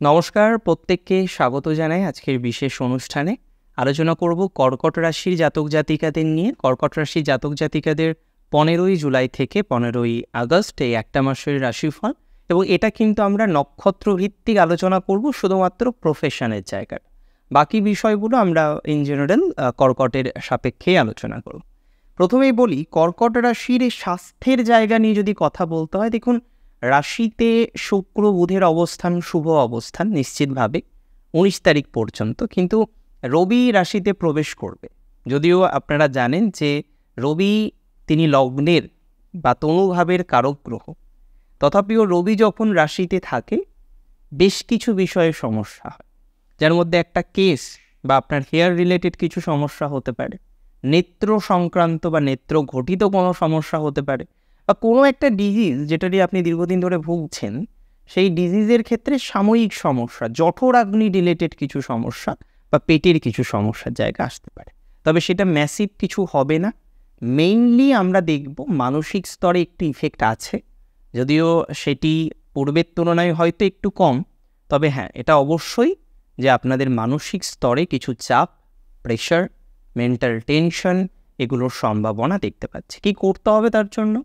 নমস্কার, প্রত্যেককে স্বাগত জানাই আজকের বিশেষ অনুষ্ঠানে। আলোচনা করব কর্কট রাশির জাতক জাতিকাদের নিয়ে। কর্কট রাশির জাতক জাতিকাদের 15ই জুলাই থেকে 15ই আগস্ট এই একটা মাসের রাশিফল, এবং এটা কিন্তু আমরা নক্ষত্র ভিত্তিক আলোচনা করব শুধুমাত্র প্রফেশনের জায়গায়। বাকি বিষয়গুলো আমরা ইন জেনারেল কর্কটের সাপেক্ষেই আলোচনা করব। প্রথমেই বলি, কর্কট রাশির স্বাস্থ্যের জায়গা নিয়ে যদি কথা বলতে হয়, দেখুন রাশিতে শুক্র বুধের অবস্থান শুভ অবস্থান নিশ্চিতভাবে 19 তারিখ পর্যন্ত, কিন্তু রবি রাশিতে প্রবেশ করবে। যদিও আপনারা জানেন যে রবি তিনি লগ্নের বা তনুভাবের কারক গ্রহ, তথাপিও রবি যখন রাশিতে থাকে বেশ কিছু বিষয়ে সমস্যা হয়, যার মধ্যে একটা কেস বা আপনার হেয়ার রিলেটেড কিছু সমস্যা হতে পারে, নেত্র সংক্রান্ত বা নেত্র ঘটিত কোনো সমস্যা হতে পারে, বা কোনো একটা ডিজিজ যেটা নিয়ে আপনি দীর্ঘদিন ধরে ভুগছেন, সেই ডিজিজের ক্ষেত্রে সাময়িক সমস্যা, জঠরাগ্নি রিলেটেড কিছু সমস্যা বা পেটের কিছু সমস্যার জায়গা আসতে পারে। তবে সেটা ম্যাসিভ কিছু হবে না। মেইনলি আমরা দেখব মানসিক স্তরে একটি ইফেক্ট আছে, যদিও সেটি পূর্বের তুলনায় হয়তো একটু কম। তবে হ্যাঁ, এটা অবশ্যই যে আপনাদের মানসিক স্তরে কিছু চাপ, প্রেশার, মেন্টাল টেনশন এগুলোর সম্ভাবনা দেখতে পাচ্ছি। কী করতে হবে তার জন্য?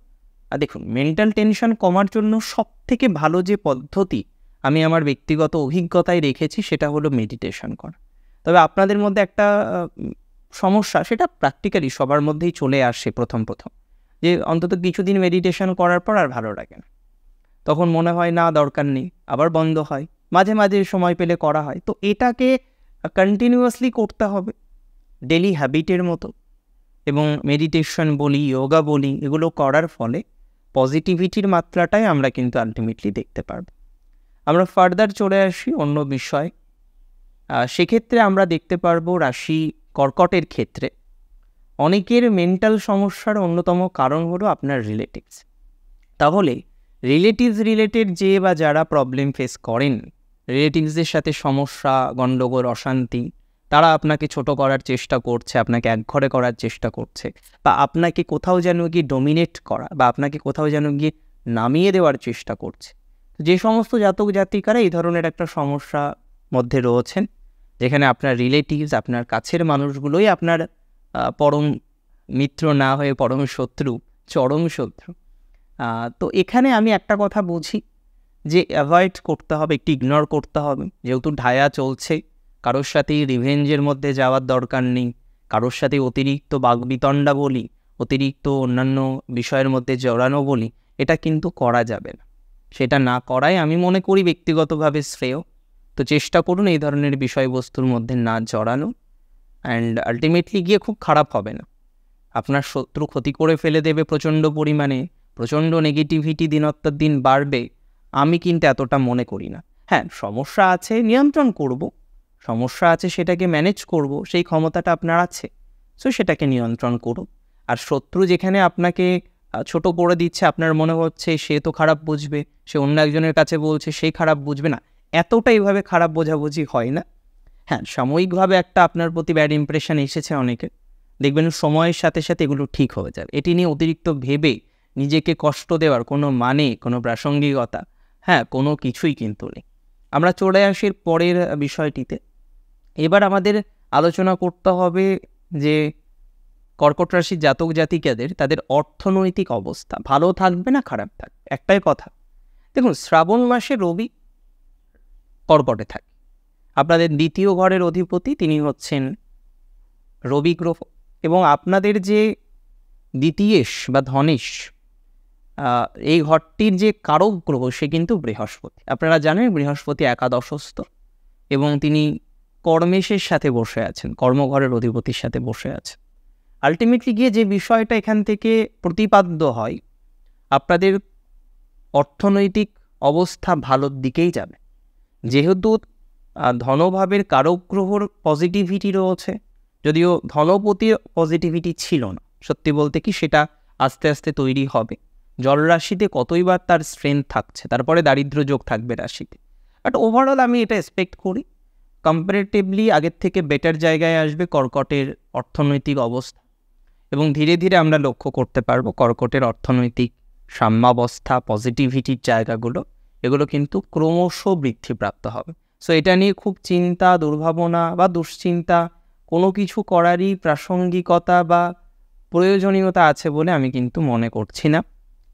দেখুন, মেন্টাল টেনশন কমার জন্য সবথেকে ভালো যে পদ্ধতি আমি আমার ব্যক্তিগত অভিজ্ঞতায় রেখেছি সেটা হলো মেডিটেশন করা। তবে আপনাদের মধ্যে একটা সমস্যা, সেটা প্র্যাকটিক্যালি সবার মধ্যেই চলে আসে প্রথম যে অন্তত কিছুদিন মেডিটেশন করার পর আর ভালো লাগে না, তখন মনে হয় না দরকার নেই, আবার বন্ধ হয়, মাঝে মাঝে সময় পেলে করা হয়। তো এটাকে কন্টিনিউয়াসলি করতে হবে ডেলি হ্যাবিটের মতো, এবং মেডিটেশন বলি, যোগা বলি, এগুলো করার ফলে পজিটিভিটির মাত্রাটাই আমরা কিন্তু আলটিমেটলি দেখতে পারবো। আমরা ফার্দার চলে আসি অন্য বিষয়। সেক্ষেত্রে আমরা দেখতে পারবো রাশি কর্কটের ক্ষেত্রে অনেকের মেন্টাল সমস্যার অন্যতম কারণ হলো আপনার রিলেটিভস। তাহলে রিলেটিভস রিলেটেড যে বা যারা প্রবলেম ফেস করেন, রিলেটিভসদের সাথে সমস্যা, গণ্ডগোল, অশান্তি, তারা আপনাকে ছোট করার চেষ্টা করছে, আপনাকে একঘরে করার চেষ্টা করছে, বা আপনাকে কোথাও যেন গিয়ে ডমিনেট করা বা আপনাকে কোথাও যেন গিয়ে নামিয়ে দেওয়ার চেষ্টা করছে। যে সমস্ত জাতক জাতিকারা এই ধরনের একটা সমস্যা মধ্যে রয়েছেন, যেখানে আপনার রিলেটিভস, আপনার কাছের মানুষগুলোই আপনার পরম মিত্র না হয়ে পরম শত্রু, চরম শত্রু, তো এখানে আমি একটা কথা বুঝি যে অ্যাভয়েড করতে হবে, একটু ইগনোর করতে হবে। যেহেতু ঢায়া চলছে, কারোর সাথেই রিভেঞ্জের মধ্যে যাওয়ার দরকার নেই, কারোর সাথে অতিরিক্ত বাগবিতণ্ডা বলি, অতিরিক্ত অন্যান্য বিষয়ের মধ্যে জড়ানো বলি, এটা কিন্তু করা যাবে না। সেটা না করাই আমি মনে করি ব্যক্তিগতভাবে শ্রেয়। তো চেষ্টা করুন এই ধরনের বিষয়বস্তুর মধ্যে না জড়ানো, অ্যান্ড আলটিমেটলি গিয়ে খুব খারাপ হবে না। আপনার শত্রু ক্ষতি করে ফেলে দেবে প্রচণ্ড পরিমাণে, প্রচণ্ড নেগেটিভিটি দিনত্তর দিন বাড়বে, আমি কিন্তু এতটা মনে করি না। হ্যাঁ, সমস্যা আছে, নিয়ন্ত্রণ করব, সমস্যা আছে সেটাকে ম্যানেজ করব, সেই ক্ষমতাটা আপনার আছে, সো সেটাকে নিয়ন্ত্রণ করুন। আর শত্রু যেখানে আপনাকে ছোট করে দিচ্ছে, আপনার মনে হচ্ছে সে তো খারাপ বুঝবে, সে অন্য একজনের কাছে বলছে সেই খারাপ বুঝবে না, এতটা এইভাবে খারাপ বোঝাবুঝি হয় না। হ্যাঁ, সাময়িকভাবে একটা আপনার প্রতি ব্যাড ইমপ্রেশন এসেছে অনেকের, দেখবেন সময়ের সাথে সাথে এগুলো ঠিক হয়ে যাবে। এটি নিয়ে অতিরিক্ত ভেবে নিজেকে কষ্ট দেওয়ার কোনো মানে, কোনো প্রাসঙ্গিকতা, হ্যাঁ, কোনো কিছুই কিন্তু নেই। আমরা চলে আসি পরের বিষয়টিতে। এবার আমাদের আলোচনা করতে হবে যে কর্কট রাশির জাতক জাতিকাদের তাদের অর্থনৈতিক অবস্থা ভালো থাকবে না খারাপ থাকবে। একটাই কথা, দেখুন শ্রাবণ মাসে রবি কর্কটে থাকে, আপনাদের দ্বিতীয় ঘরের অধিপতি তিনি হচ্ছেন রবি গ্রহ, এবং আপনাদের যে দ্বিতীয়েশ বা ধনেশ, এই ঘরটির যে কারক গ্রহ সে কিন্তু বৃহস্পতি। আপনারা জানেন বৃহস্পতি একাদশস্থ, এবং তিনি কর্মেশের সাথে বসে আছেন, কর্মঘরের অধিপতির সাথে বসে আছেন। আলটিমেটলি গিয়ে যে বিষয়টা এখান থেকে প্রতিপাদ্য হয়, আপনাদের অর্থনৈতিক অবস্থা ভালোর দিকেই যাবে। যেহেতু ধনভাবের কারক গ্রহর পজিটিভিটি রয়েছে, যদিও ধনপতির পজিটিভিটি ছিল না, সত্যি বলতে কি সেটা আস্তে আস্তে তৈরি হবে। জল রাশিতে কতই বার তার স্ট্রেংথ থাকছে, তারপরে দারিদ্র্য যোগ থাকবে রাশিতে, বাট ওভারঅল আমি এটা এক্সপেক্ট করি কম্পারেটিভলি আগের থেকে বেটার জায়গায় আসবে কর্কটের অর্থনৈতিক অবস্থা, এবং ধীরে ধীরে আমরা লক্ষ্য করতে পারবো কর্কটের অর্থনৈতিক সাম্যাবস্থা, পজিটিভিটির জায়গাগুলো, এগুলো কিন্তু ক্রমশ বৃদ্ধিপ্রাপ্ত হবে। সো এটা নিয়ে খুব চিন্তা, দুর্ভাবনা বা দুশ্চিন্তা কোনো কিছু করারই প্রাসঙ্গিকতা বা প্রয়োজনীয়তা আছে বলে আমি কিন্তু মনে করছি না,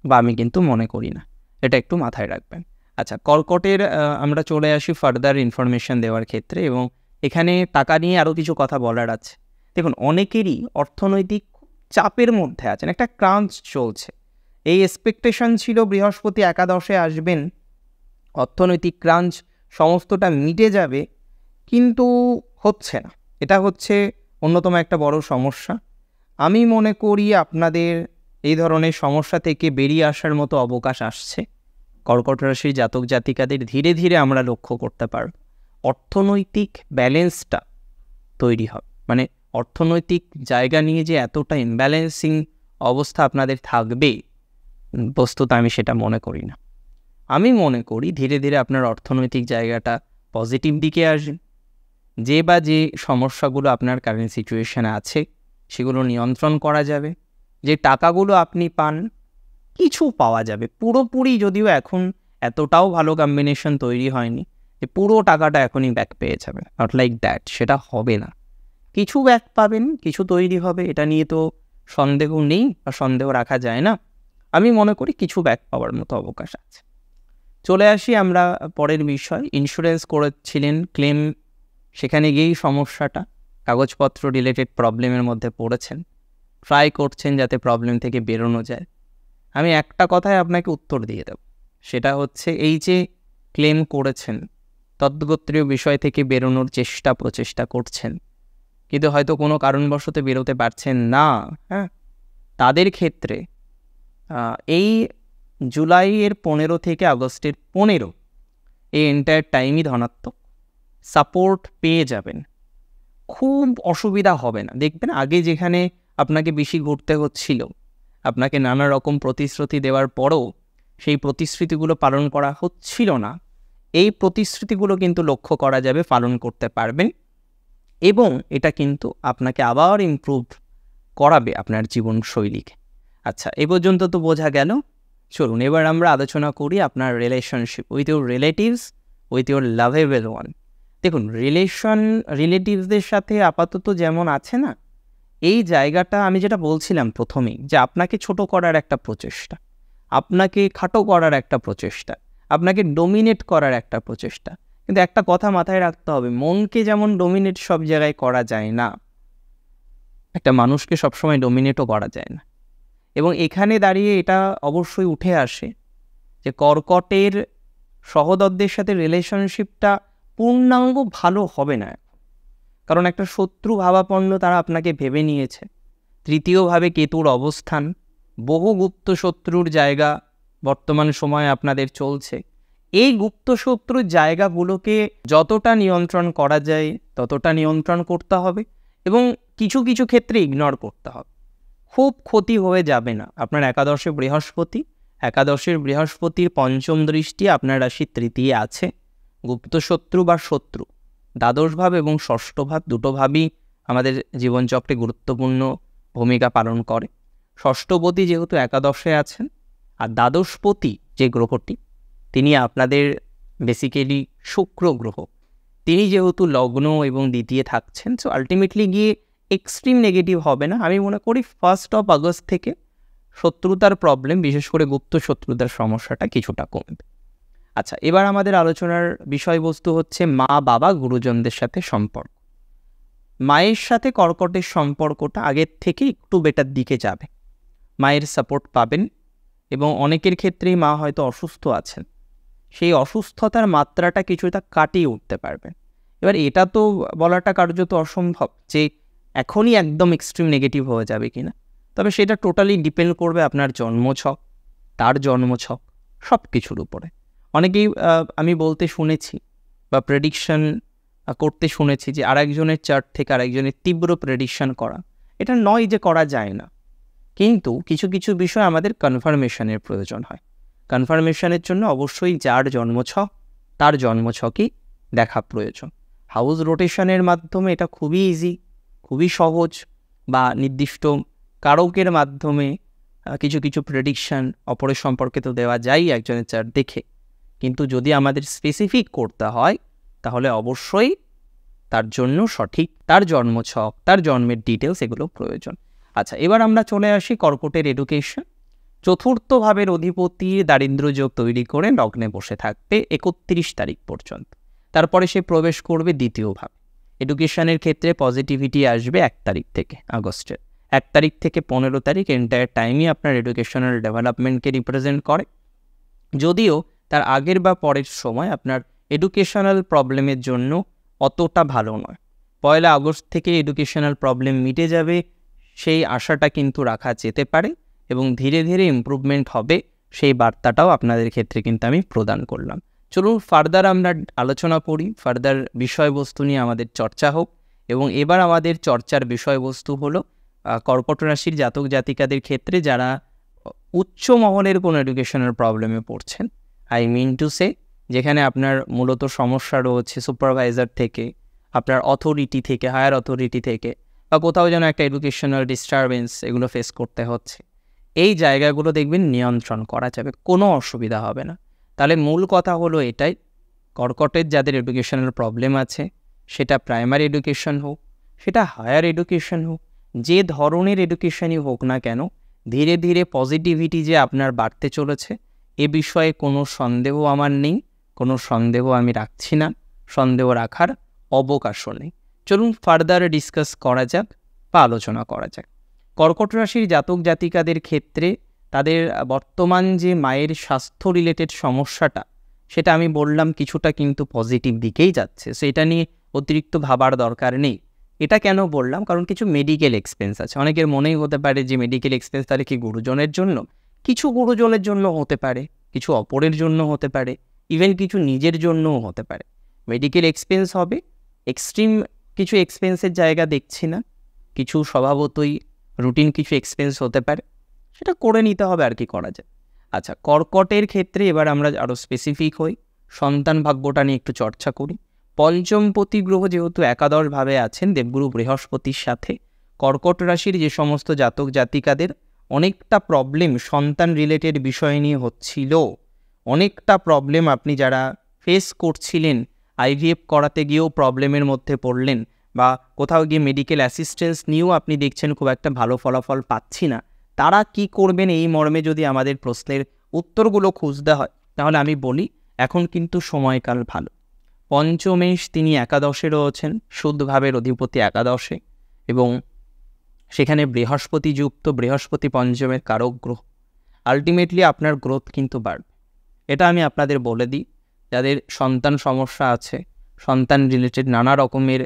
বা আমি কিন্তু মনে করি না। এটা একটু মাথায় রাখবেন। আচ্ছা, কর্কটের আমরা চলে আসি ফার্দার ইনফরমেশন দেওয়ার ক্ষেত্রে, এবং এখানে টাকা নিয়ে আরও কিছু কথা বলার আছে। দেখুন, অনেকেরই অর্থনৈতিক চাপের মধ্যে আছেন, একটা ক্রাঞ্চ চলছে। এই এক্সপেকটেশন ছিল বৃহস্পতি একাদশে আসবেন, অর্থনৈতিক ক্রাঞ্চ সমস্তটা মিটে যাবে, কিন্তু হচ্ছে না। এটা হচ্ছে অন্যতম একটা বড় সমস্যা। আমি মনে করি আপনাদের এই ধরনের সমস্যা থেকে বেরিয়ে আসার মতো অবকাশ আসছে। কর্কট রাশির জাতক জাতিকাদের ধীরে ধীরে আমরা লক্ষ্য করতে পারব অর্থনৈতিক ব্যালেন্সটা তৈরি হবে। মানে অর্থনৈতিক জায়গা নিয়ে যে এতটা ইমব্যালেন্সিং অবস্থা আপনাদের থাকবে, বস্তুত আমি সেটা মনে করি না। আমি মনে করি ধীরে ধীরে আপনার অর্থনৈতিক জায়গাটা পজিটিভ দিকে আসবে। যে সমস্যাগুলো আপনার কারেন্ট সিচুয়েশানে আছে সেগুলো নিয়ন্ত্রণ করা যাবে। যে টাকাগুলো আপনি পান, কিছু পাওয়া যাবে। পুরোপুরি যদিও এখন এতটাও ভালো কম্বিনেশন তৈরি হয়নি যে পুরো টাকাটা এখনই ব্যাক পেয়ে যাবে, নট লাইক দ্যাট, সেটা হবে না। কিছু ব্যাক পাবেন, কিছু তৈরি হবে, এটা নিয়ে তো সন্দেহ নেই বা সন্দেহ রাখা যায় না। আমি মনে করি কিছু ব্যাক পাওয়ার মতো অবকাশ আছে। চলে আসি আমরা পরের বিষয়। ইন্স্যুরেন্স করেছিলেন, ক্লেম, সেখানে গিয়েই সমস্যাটা, কাগজপত্র রিলেটেড প্রবলেমের মধ্যে পড়েছেন, ট্রাই করছেন যাতে প্রবলেম থেকে বেরোনো যায়। আমি একটা কথায় আপনাকে উত্তর দিয়ে দেব, সেটা হচ্ছে এই যে ক্লেম করেছেন, তদ্গোত্রীয় বিষয় থেকে বেরোনোর প্রচেষ্টা করছেন, কিন্তু হয়তো কোনো কারণবশত বেরোতে পারছেন না, হ্যাঁ, তাদের ক্ষেত্রে এই জুলাইয়ের 15 থেকে আগস্টের 15 এই এন্টায়ার টাইমই ধনাত্মক সাপোর্ট পেয়ে যাবেন। খুব অসুবিধা হবে না। দেখবেন আগে যেখানে আপনাকে বেশি ঘুরতে হচ্ছিল, আপনাকে নানা রকম প্রতিশ্রুতি দেওয়ার পরও সেই প্রতিশ্রুতিগুলো পালন করা হচ্ছিল না, এই প্রতিশ্রুতিগুলো কিন্তু লক্ষ্য করা যাবে, পালন করতে পারবেন, এবং এটা কিন্তু আপনাকে আবার ইমপ্রুভ করাবে আপনার জীবনশৈলীকে। আচ্ছা, এ পর্যন্ত তো বোঝা গেল। চলুন এবার আমরা আলোচনা করি আপনার relationship with your relatives, with your lovable one. দেখুন, রিলেটিভসদের সাথে আপাতত যেমন আছে না, এই জায়গাটা আমি যেটা বলছিলাম প্রথমেই, যে আপনাকে ছোট করার একটা প্রচেষ্টা, আপনাকে খাটো করার একটা প্রচেষ্টা, আপনাকে ডোমিনেট করার একটা প্রচেষ্টা। কিন্তু একটা কথা মাথায় রাখতে হবে, মনকে যেমন ডোমিনেট সব জায়গায় করা যায় না, একটা মানুষকে সবসময় ডোমিনেটও করা যায় না। এবং এখানে দাঁড়িয়ে এটা অবশ্যই উঠে আসে যে কর্কটের সহোদরদের সাথে রিলেশনশিপটা পূর্ণাঙ্গ ভালো হবে না, কারণ একটা শত্রু ভাবাপন্ন তারা আপনাকে ভেবে নিয়েছে। তৃতীয়ভাবে কেতুর অবস্থান, বহু গুপ্ত শত্রুর জায়গা বর্তমান সময়ে আপনাদের চলছে। এই গুপ্ত শত্রুর জায়গাগুলোকে যতটা নিয়ন্ত্রণ করা যায় ততটা নিয়ন্ত্রণ করতে হবে, এবং কিছু কিছু ক্ষেত্রে ইগনোর করতে হবে। খুব ক্ষতি হয়ে যাবে না। আপনার একাদশে বৃহস্পতির পঞ্চম দৃষ্টি আপনার রাশির তৃতীয় আছে। গুপ্ত শত্রু বা শত্রু দ্বাদশ ভাব এবং ষষ্ঠ ভাব, দুটো ভাবই আমাদের জীবনচক্রে গুরুত্বপূর্ণ ভূমিকা পালন করে। ষষ্ঠপতি যেহেতু একাদশে আছেন, আর দ্বাদশপতি যে গ্রহটি, তিনি আপনাদের বেসিক্যালি শুক্র গ্রহ, তিনি যেহেতু লগ্ন এবং দ্বিতীয় থাকছেন, সো আলটিমেটলি গিয়ে এক্সট্রিম নেগেটিভ হবে না। আমি মনে করি 1 আগস্ট থেকে শত্রুতার প্রবলেম, বিশেষ করে গুপ্ত শত্রুতার সমস্যাটা কিছুটা কমবে। আচ্ছা, এবার আমাদের আলোচনার বিষয়বস্তু হচ্ছে মা বাবা গুরুজনদের সাথে সম্পর্ক। মায়ের সাথে কর্কটের সম্পর্কটা আগের থেকে একটু বেটার দিকে যাবে, মায়ের সাপোর্ট পাবেন, এবং অনেকের ক্ষেত্রেই মা হয়তো অসুস্থ আছেন, সেই অসুস্থতার মাত্রাটা কিছুটা কাটিয়ে উঠতে পারবেন। এবার এটা তো বলাটা কার্যত অসম্ভব যে এখনই একদম এক্সট্রিম নেগেটিভ হয়ে যাবে কিনা, তবে সেটা টোটালি ডিপেন্ড করবে আপনার জন্মছক, তার জন্মছক, সব কিছুর উপরে। অনেকেই আমি বলতে শুনেছি বা প্রেডিকশন করতে শুনেছি যে আরেকজনের চার্ট থেকে আরেকজনের তীব্র প্রেডিকশন করা, এটা নয় যে করা যায় না, কিন্তু কিছু কিছু বিষয় আমাদের কনফার্মেশনের প্রয়োজন হয়। কনফার্মেশনের জন্য অবশ্যই যার জন্মছক তার জন্মছকই দেখা প্রয়োজন। হাউস রোটেশনের মাধ্যমে এটা খুবই ইজি, খুবই সহজ, বা নির্দিষ্ট কারকের মাধ্যমে কিছু কিছু প্রেডিকশান অপরের সম্পর্কে তো দেওয়া যায় একজনের চার্ট দেখে, কিন্তু যদি আমাদের স্পেসিফিক করতে হয় তাহলে অবশ্যই তার জন্য সঠিক তার জন্মছক, তার জন্মের ডিটেলস এগুলো প্রয়োজন। আচ্ছা, এবার আমরা চলে আসি কর্কটের এডুকেশন। চতুর্থ ভাবের অধিপতি দারিদ্র্য যোগ তৈরি করে লগ্নে বসে থাকবে 31 তারিখ পর্যন্ত। তারপরে সে প্রবেশ করবে দ্বিতীয় ভাবে। এডুকেশনের ক্ষেত্রে পজিটিভিটি আসবে 1 তারিখ থেকে, আগস্টের 1 তারিখ থেকে 15 তারিখ এন্টায়ার টাইমই আপনার এডুকেশনাল ডেভেলপমেন্টকে রিপ্রেজেন্ট করে। যদিও তার আগের বা পরের সময় আপনার এডুকেশনাল প্রবলেমের জন্য অতটা ভালো নয়। 1 আগস্ট থেকে এডুকেশনাল প্রবলেম মিটে যাবে, সেই আশাটা কিন্তু রাখা যেতে পারে এবং ধীরে ধীরে ইমপ্রুভমেন্ট হবে, সেই বার্তাটাও আপনাদের ক্ষেত্রে কিন্তু আমি প্রদান করলাম। চলুন ফার্দার আমরা আলোচনা করি, ফার্দার বিষয়বস্তু নিয়ে আমাদের চর্চা হোক। এবং এবার আমাদের চর্চার বিষয়বস্তু হলো কর্কট রাশির জাতক জাতিকাদের ক্ষেত্রে যারা উচ্চ মহলের কোনো এডুকেশনাল প্রবলেমে পড়ছেন, আই মিন টু সে যেখানে আপনার মূলত সমস্যা রয়েছে সুপারভাইজার থেকে, আপনার অথরিটি থেকে, হায়ার অথরিটি থেকে, বা কোথাও যেন একটা এডুকেশনাল ডিস্টারবেন্স এগুলো ফেস করতে হচ্ছে। এই জায়গাগুলো দেখবেন নিয়ন্ত্রণ করা যাবে, কোনো অসুবিধা হবে না। তাহলে মূল কথা হলো এটাই, কর্কটের যাদের এডুকেশনাল প্রবলেম আছে, সেটা প্রাইমারি এডুকেশন হোক, সেটা হায়ার এডুকেশন হোক, যে ধরনের এডুকেশনই হোক না কেন, ধীরে ধীরে পজিটিভিটি যে আপনার বাড়তে চলেছে এ বিষয়ে কোনো সন্দেহ আমার নেই, কোনো সন্দেহ আমি রাখছি না, সন্দেহ রাখার অবকাশও নেই। চলুন ফার্দার ডিসকাস করা যাক বা আলোচনা করা যাক। কর্কট রাশির জাতক জাতিকাদের ক্ষেত্রে তাদের বর্তমান যে মায়ের স্বাস্থ্য রিলেটেড সমস্যাটা, সেটা আমি বললাম কিছুটা কিন্তু পজিটিভ দিকেই যাচ্ছে, সেটা নিয়ে অতিরিক্ত ভাবার দরকার নেই। এটা কেন বললাম, কারণ কিছু মেডিকেল এক্সপেন্স আছে। অনেকের মনেই হতে পারে যে মেডিকেল এক্সপেন্স তাহলে কি গুরুজনের জন্য? কিছু গুরুজনের জন্য হতে পারে, কিছু অপরের জন্য হতে পারে, ইভেন কিছু নিজের জন্যও হতে পারে। মেডিকেল এক্সপেন্স হবে, এক্সট্রিম কিছু এক্সপেন্সের জায়গা দেখছি না, কিছু স্বভাবতই রুটিন কিছু এক্সপেন্স হতে পারে, সেটা করে নিতে হবে, আর কি করা যায়। আচ্ছা, কর্কটের ক্ষেত্রে এবার আমরা আরও স্পেসিফিক হই, সন্তান ভাগ্যটা নিয়ে একটু চর্চা করি। পঞ্চমপতি গ্রহ যেহেতু একাদশভাবে আছেন দেবগুরু বৃহস্পতির সাথে, কর্কট রাশির যে সমস্ত জাতক জাতিকাদের অনেকটা প্রবলেম সন্তান রিলেটেড বিষয় নিয়ে হচ্ছিল, অনেকটা প্রবলেম আপনি যারা ফেস করছিলেন, আইভিএফ করাতে গিয়েও প্রবলেমের মধ্যে পড়লেন, বা কোথাও গিয়ে মেডিকেল অ্যাসিস্ট্যান্স নিয়েও আপনি দেখছেন খুব একটা ভালো ফলাফল পাচ্ছি না, তারা কি করবেন এই মর্মে যদি আমাদের প্রশ্নের উত্তরগুলো খুঁজতে হয়, তাহলে আমি বলি এখন কিন্তু সময়কাল ভালো। পঞ্চমেশ তিনি একাদশে রয়েছেন, শুদ্ধভাবের অধিপতি একাদশে, এবং সেখানে বৃহস্পতি যুক্ত, বৃহস্পতি পঞ্চমের কারক গ্রহ। আলটিমেটলি আপনার গ্রোথ কিন্তু বাড়বে, এটা আমি আপনাদের বলে দিই। যাদের সন্তান সমস্যা আছে, সন্তান রিলেটেড নানা রকমের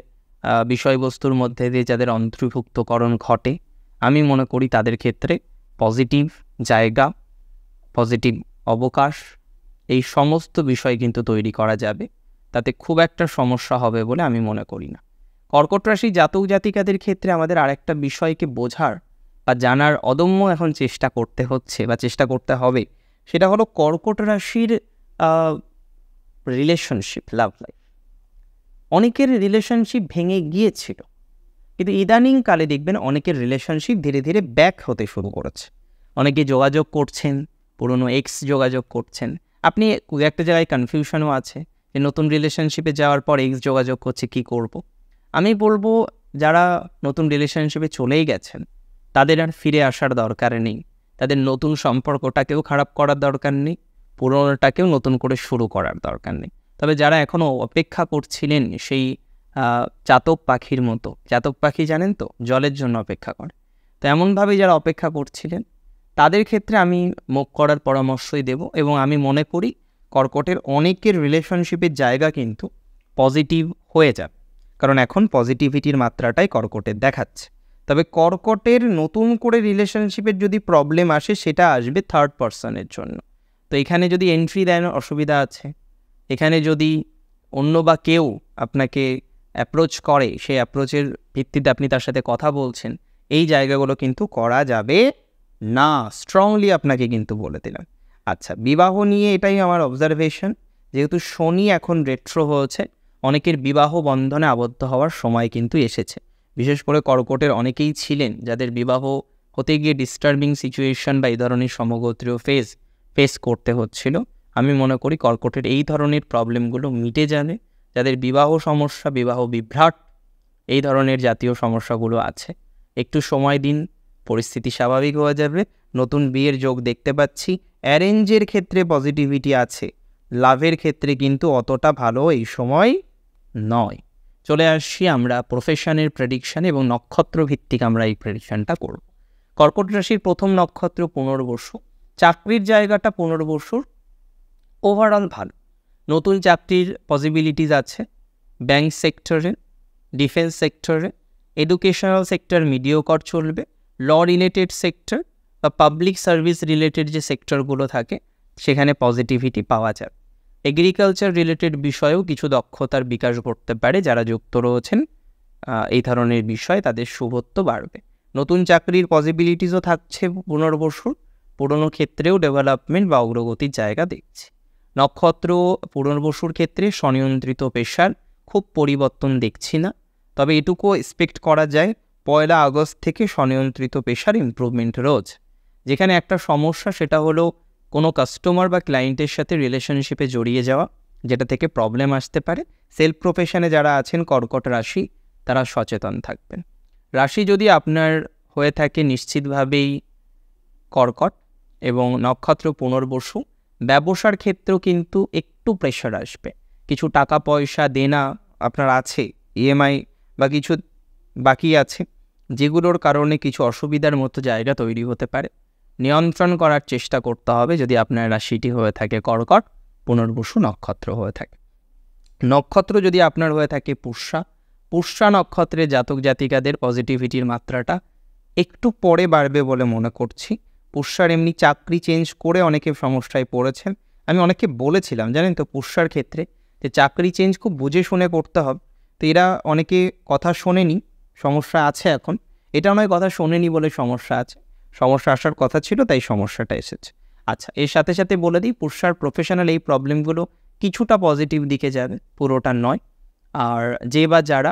বিষয়বস্তুর মধ্যে দিয়ে যাদের অন্তর্ভুক্তকরণ ঘটে, আমি মনে করি তাদের ক্ষেত্রে পজিটিভ জায়গা, পজিটিভ অবকাশ, এই সমস্ত বিষয় কিন্তু তৈরি করা যাবে, তাতে খুব একটা সমস্যা হবে বলে আমি মনে করি না। কর্কট রাশি জাতক জাতিকাদের ক্ষেত্রে আমাদের আরেকটা বিষয়কে বোঝার বা জানার অদম্য এখন চেষ্টা করতে হচ্ছে বা চেষ্টা করতে হবে, সেটা হলো কর্কট রাশির রিলেশনশিপ, লাভ লাইফ। অনেকের রিলেশনশিপ ভেঙে গিয়েছিল, কিন্তু ইদানিংকালে দেখবেন অনেকের রিলেশনশিপ ধীরে ধীরে ব্যাক হতে শুরু করেছে। অনেকে যোগাযোগ করছেন, পুরনো এক্স যোগাযোগ করছেন, আপনি একটা জায়গায় কনফিউশনও আছে যে নতুন রিলেশনশিপে যাওয়ার পর এক্স যোগাযোগ করছে, কি করব। আমি বলবো যারা নতুন রিলেশনশিপে চলেই গেছেন তাদের আর ফিরে আসার দরকার নেই, তাদের নতুন সম্পর্কটাকেও খারাপ করার দরকার নেই, পুরনোটাকেও নতুন করে শুরু করার দরকার নেই। তবে যারা এখনও অপেক্ষা করছিলেন সেই চাতক পাখির মতো, চাতক পাখি জানেন তো জলের জন্য অপেক্ষা করে, তো এমনভাবে যারা অপেক্ষা করছিলেন তাদের ক্ষেত্রে আমি মুখ করার পরামর্শই দেব। এবং আমি মনে করি কর্কটের অনেকের রিলেশনশিপের জায়গা কিন্তু পজিটিভ হয়ে যাবে, কারণ এখন পজিটিভিটির মাত্রাটাই কর্কটের দেখাচ্ছে। তবে কর্কটের নতুন করে রিলেশনশিপের যদি প্রবলেম আসে, সেটা আসবে থার্ড পার্সনের জন্য। তো এখানে যদি এন্ট্রি দেন অসুবিধা আছে, এখানে যদি অন্য বা কেউ আপনাকে অ্যাপ্রোচ করে, সেই অ্যাপ্রোচের ভিত্তিতে আপনি তার সাথে কথা বলছেন, এই জায়গাগুলো কিন্তু করা যাবে না, স্ট্রংলি আপনাকে কিন্তু বলে দিলাম। আচ্ছা, বিবাহ নিয়ে এটাই আমার অবজারভেশন, যেহেতু শনি এখন রেট্রো হয়েছে, অনেকের বিবাহ বন্ধনে আবদ্ধ হওয়ার সময় কিন্তু এসেছে। বিশেষ করে কর্কটের অনেকেই ছিলেন যাদের বিবাহ হতে গিয়ে ডিস্টার্বিং সিচুয়েশন বা এই ধরনের সমগোত্রীয় ফেস করতে হচ্ছিল। আমি মনে করি কর্কটের এই ধরনের প্রবলেমগুলো মিটে যাবে, যাদের বিবাহ সমস্যা, বিবাহ বিভ্রাট, এই ধরনের জাতীয় সমস্যাগুলো আছে, একটু সময় দিন, পরিস্থিতি স্বাভাবিক হয়ে যাবে। নতুন বিয়ের যোগ দেখতে পাচ্ছি। অ্যারেঞ্জের ক্ষেত্রে পজিটিভিটি আছে, লাভের ক্ষেত্রে কিন্তু অতটা ভালো এই সময় নয়। চলে আসছি আমরা প্রফেশনের প্রেডিকশান এবং নক্ষত্র ভিত্তিক আমরা এই প্রেডিকশানটা করব। কর্কট রাশির প্রথম নক্ষত্র পুনর্বসু। চাকরির জায়গাটা পুনর্বসুর ওভারঅল ভালো, নতুন চাকরির পসিবিলিটিস আছে ব্যাংক সেক্টরে, ডিফেন্স সেক্টরে, এডুকেশনাল সেক্টর মিডিওকর চলবে, ল রিলেটেড সেক্টর বা পাবলিক সার্ভিস রিলেটেড যে সেক্টরগুলো থাকে সেখানে পজিটিভিটি পাওয়া যায়। এগ্রিকালচার রিলেটেড বিষয়েও কিছু দক্ষতার বিকাশ ঘটতে পারে, যারা যুক্ত রয়েছেন এই ধরনের বিষয় তাদের শুভত্ব বাড়বে। নতুন চাকরির পসিবিলিটিসও থাকছে পুনর্বসুর, পুরনো ক্ষেত্রেও ডেভেলপমেন্ট বা অগ্রগতির জায়গা দেখছি। নক্ষত্র পুনর্বসুর ক্ষেত্রে স্বনিয়ন্ত্রিত পেশার খুব পরিবর্তন দেখছি না, তবে এটুকু এক্সপেক্ট করা যায় 1 আগস্ট থেকে স্বনিয়ন্ত্রিত পেশার ইমপ্রুভমেন্ট রয়েছে। যেখানে একটা সমস্যা সেটা হলো কোনো কাস্টমার বা ক্লায়েন্টের সাথে রিলেশনশিপে জড়িয়ে যাওয়া, যেটা থেকে প্রবলেম আসতে পারে। সেলফ প্রফেশনে যারা আছেন কর্কট রাশি, তারা সচেতন থাকবেন। রাশি যদি আপনার হয়ে থাকে নিশ্চিতভাবেই কর্কট এবং নক্ষত্র পুনর্বসু, ব্যবসার ক্ষেত্রেও কিন্তু একটু প্রেশার আসবে। কিছু টাকা পয়সা দেনা আপনার আছে, ইএমআই বা কিছু বাকি আছে, যেগুলোর কারণে কিছু অসুবিধার মতো জায়গা তৈরি হতে পারে। নিয়ন্ত্রণ করার চেষ্টা করতে হবে যদি আপনার রাশিটি হয়ে থাকে কর্কট, পুনর্বসু নক্ষত্র হয়ে থাকে। নক্ষত্র যদি আপনার হয়ে থাকে পুষ্যা নক্ষত্রে জাতক জাতিকাদের পজিটিভিটির মাত্রাটা একটু পরে বাড়বে বলে মনে করছি। পুষ্যার এমনি চাকরি চেঞ্জ করে অনেকে সমস্যায় পড়েছেন। আমি অনেককে বলেছিলাম জানেন তো পুষ্যার ক্ষেত্রে যে চাকরি চেঞ্জ খুব বুঝে শুনে করতে হবে। তো এরা অনেকে কথা শোনেনি, সমস্যা আছে এখন। এটা নয় কথা শোনেনি বলে সমস্যা আছে, সমস্যা আসার কথা ছিল তাই সমস্যাটা এসেছে। আচ্ছা, এর সাথে সাথে বলে দিই পুষ্যার প্রফেশনাল এই প্রবলেমগুলো কিছুটা পজিটিভ দিকে যাবে, পুরোটা নয়। আর যে বা যারা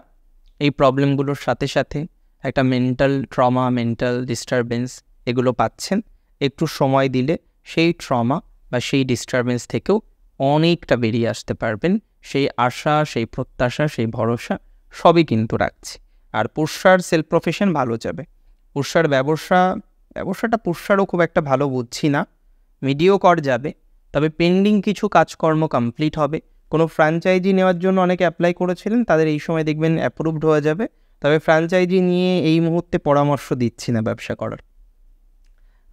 এই প্রবলেমগুলোর সাথে সাথে একটা মেন্টাল ট্রমা, মেন্টাল ডিস্টারবেন্স এগুলো পাচ্ছেন, একটু সময় দিলে সেই ট্রমা বা সেই ডিস্টারবেন্স থেকেও অনেকটা বেরিয়ে আসতে পারবেন। সেই আশা, সেই প্রত্যাশা, সেই ভরসা সবই কিন্তু রাখছি। আর পুষ্যার সেলফ প্রফেশন ভালো যাবে। পুষ্যার ব্যবসাটা পুষ্যারও খুব একটা ভালো বুঝছি না, মিডিওকর যাবে। তবে পেন্ডিং কিছু কাজকর্ম কমপ্লিট হবে। কোনো ফ্র্যাঞ্চাইজি নেওয়ার জন্য অনেকে অ্যাপ্লাই করেছিলেন, তাদের এই সময় দেখবেন অ্যাপ্রুভড হয়ে যাবে। তবে ফ্র্যাঞ্চাইজি নিয়ে এই মুহূর্তে পরামর্শ দিচ্ছি না ব্যবসা করার।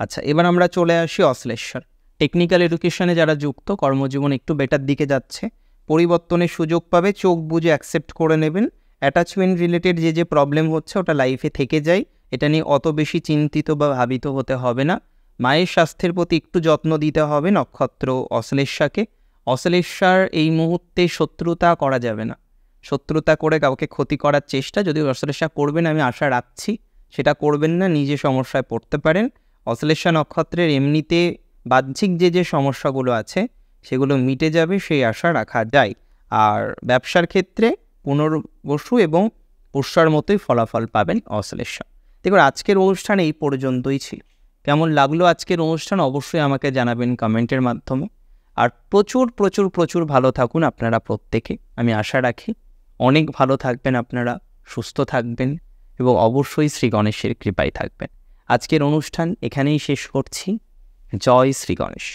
আচ্ছা, এবার আমরা চলে আসি অশ্লেষর। টেকনিক্যাল এডুকেশনে যারা যুক্ত, কর্মজীবন একটু বেটার দিকে যাচ্ছে, পরিবর্তনের সুযোগ পাবে, চোখ বুঝে অ্যাকসেপ্ট করে নেবেন। অ্যাটাচমেন্ট রিলেটেড যে প্রবলেম হচ্ছে ওটা লাইফে থেকে যায়, এটা নিয়ে অত বেশি চিন্তিত বা ভাবিত হতে হবে না। মায়ের স্বাস্থ্যের প্রতি একটু যত্ন দিতে হবে নক্ষত্র অশ্লেষাকে। অশ্লেষার এই মুহূর্তে শত্রুতা করা যাবে না, শত্রুতা করে কাউকে ক্ষতি করার চেষ্টা যদি অশ্লেষা করবেন আমি আশা রাখছি সেটা করবেন না, নিজে সমস্যায় পড়তে পারেন। অশ্লেষা নক্ষত্রের এমনিতে বাহ্যিক যে সমস্যাগুলো আছে সেগুলো মিটে যাবে, সেই আশা রাখা যায়। আর ব্যবসার ক্ষেত্রে পুনর্বসু এবং পুষ্যার মতোই ফলাফল পাবেন অশ্লেষা। দেখুন, আজকের অনুষ্ঠান এই পর্যন্তই ছিল। কেমন লাগলো আজকের অনুষ্ঠান অবশ্যই আমাকে জানাবেন কমেন্টের মাধ্যমে। আর প্রচুর প্রচুর প্রচুর ভালো থাকুন আপনারা প্রত্যেকে, আমি আশা রাখি অনেক ভালো থাকবেন আপনারা, সুস্থ থাকবেন এবং অবশ্যই শ্রী গণেশের কৃপায় থাকবেন। আজকের অনুষ্ঠান এখানেই শেষ করছি। জয় শ্রী গণেশ।